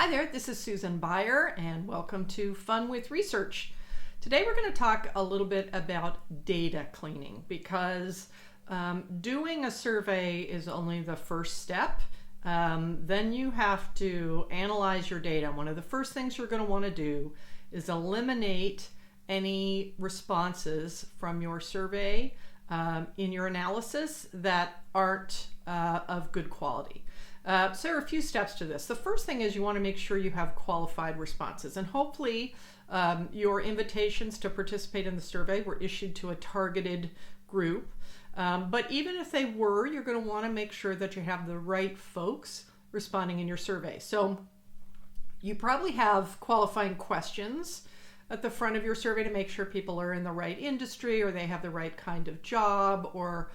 Hi there, this is Susan Beyer and welcome to Fun with Research. Today we're going to talk a little bit about data cleaning because doing a survey is only the first step. Then you have to analyze your data. One of the first things you're going to want to do is eliminate any responses from your survey in your analysis that aren't of good quality. So there are a few steps to this. The first thing is you want to make sure you have qualified responses, and hopefully your invitations to participate in the survey were issued to a targeted group. But even if they were, you're going to want to make sure that you have the right folks responding in your survey. So you probably have qualifying questions at the front of your survey to make sure people are in the right industry or they have the right kind of job or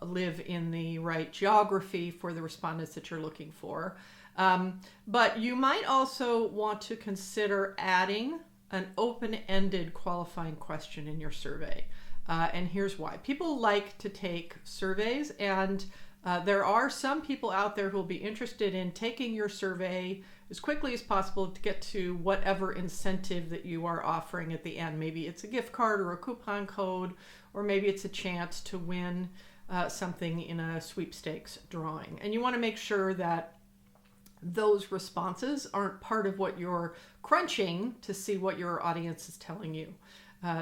live in the right geography for the respondents that you're looking for. But you might also want to consider adding an open-ended qualifying question in your survey. And here's why. People like to take surveys, and there are some people out there who will be interested in taking your survey as quickly as possible to get to whatever incentive that you are offering at the end. Maybe it's a gift card or a coupon code, or maybe it's a chance to win something in a sweepstakes drawing. And you want to make sure that those responses aren't part of what you're crunching to see what your audience is telling you,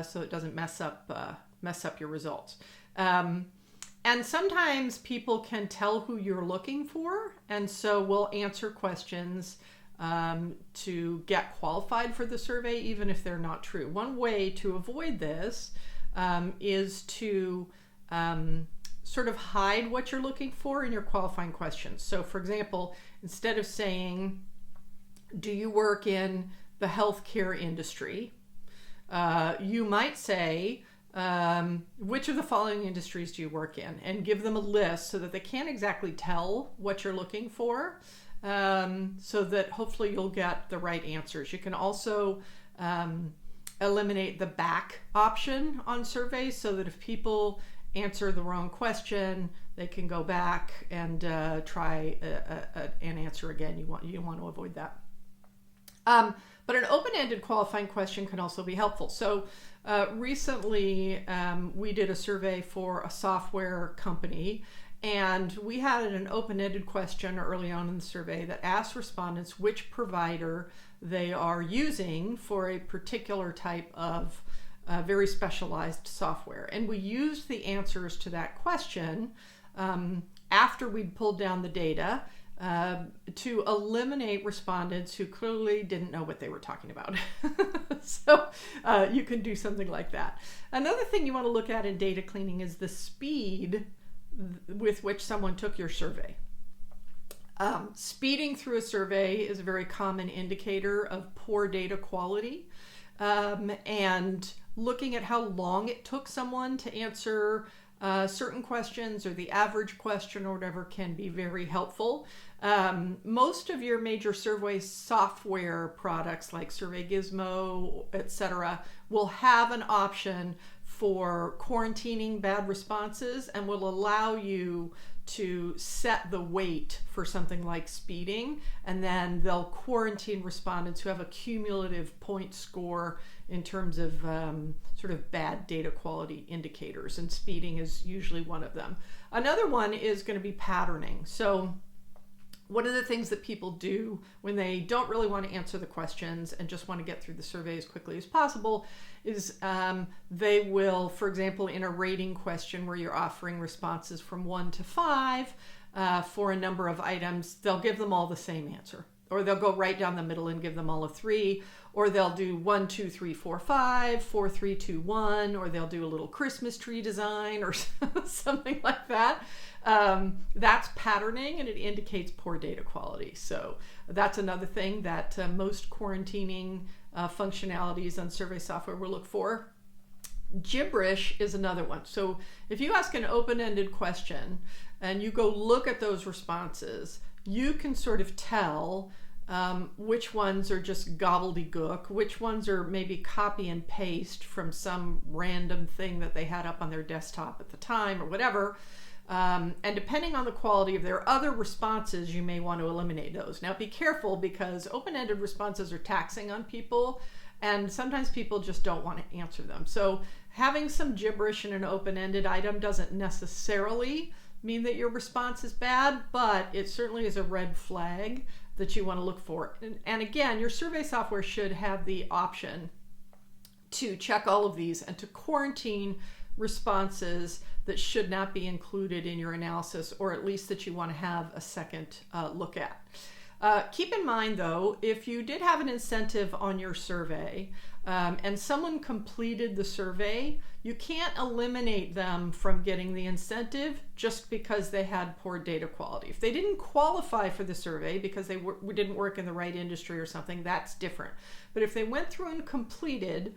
so it doesn't mess up your results. And sometimes people can tell who you're looking for, and so we'll answer questions to get qualified for the survey, even if they're not true. One way to avoid this is to sort of hide what you're looking for in your qualifying questions. So, for example, instead of saying, do you work in the healthcare industry? You might say, which of the following industries do you work in? And give them a list so that they can't exactly tell what you're looking for, so that hopefully you'll get the right answers. You can also eliminate the back option on surveys so that if people answer the wrong question, they can go back and try an answer again. You want to avoid that. But an open-ended qualifying question can also be helpful. So recently we did a survey for a software company, and we had an open-ended question early on in the survey that asked respondents which provider they are using for a particular type of very specialized software. And we used the answers to that question after we'd pulled down the data to eliminate respondents who clearly didn't know what they were talking about. So you can do something like that. Another thing you want to look at in data cleaning is the speed with which someone took your survey. Speeding through a survey is a very common indicator of poor data quality. And looking at how long it took someone to answer certain questions or the average question or whatever can be very helpful. Most of your major survey software products like Survey Gizmo, etc., will have an option for quarantining bad responses and will allow you to set the weight for something like speeding, and then they'll quarantine respondents who have a cumulative point score in terms of sort of bad data quality indicators, and speeding is usually one of them. Another one is going to be patterning. So one of the things that people do when they don't really want to answer the questions and just want to get through the survey as quickly as possible is they will, for example, in a rating question where you're offering responses from 1 to 5 for a number of items, they'll give them all the same answer. Or they'll go right down the middle and give them all a 3, or they'll do 1, 2, 3, 4, 5, 4, 3, 2, 1, or they'll do a little Christmas tree design or something like that. That's patterning, and it indicates poor data quality. So that's another thing that most quarantining functionalities on survey software will look for. Gibberish is another one. So if you ask an open-ended question and you go look at those responses, you can sort of tell which ones are just gobbledygook, which ones are maybe copy and paste from some random thing that they had up on their desktop at the time or whatever. And depending on the quality of their other responses, you may want to eliminate those. Now be careful, because open-ended responses are taxing on people, and sometimes people just don't want to answer them. So having some gibberish in an open-ended item doesn't necessarily mean that your response is bad, but it certainly is a red flag that you want to look for. And again, your survey software should have the option to check all of these and to quarantine responses that should not be included in your analysis, or at least that you want to have a second look at. Keep in mind though, if you did have an incentive on your survey and someone completed the survey, you can't eliminate them from getting the incentive just because they had poor data quality. If they didn't qualify for the survey because they didn't work in the right industry or something, that's different. But if they went through and completed,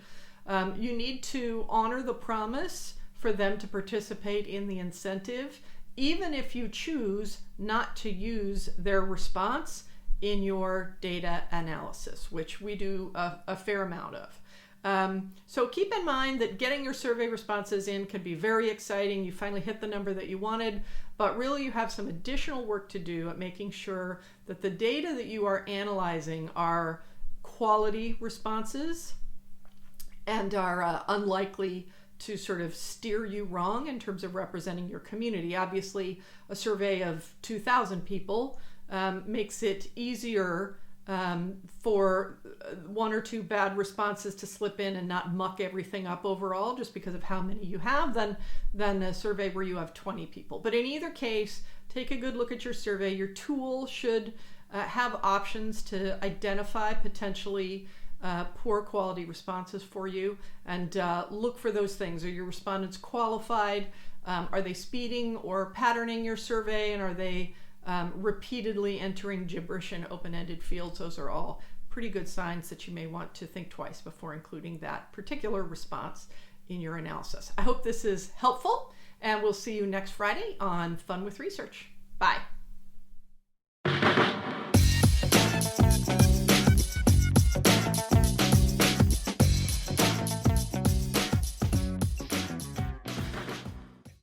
you need to honor the promise for them to participate in the incentive, even if you choose not to use their response in your data analysis, which we do a fair amount of. So keep in mind that getting your survey responses in can be very exciting. You finally hit the number that you wanted, but really you have some additional work to do at making sure that the data that you are analyzing are quality responses and are unlikely to sort of steer you wrong in terms of representing your community. Obviously, a survey of 2,000 people makes it easier for one or two bad responses to slip in and not muck everything up overall just because of how many you have than a survey where you have 20 people. But in either case, take a good look at your survey. Your tool should have options to identify potentially poor quality responses for you, and look for those things. Are your respondents qualified? Are they speeding or patterning your survey? And are they repeatedly entering gibberish in open-ended fields? Those are all pretty good signs that you may want to think twice before including that particular response in your analysis. I hope this is helpful, and we'll see you next Friday on Fun with Research.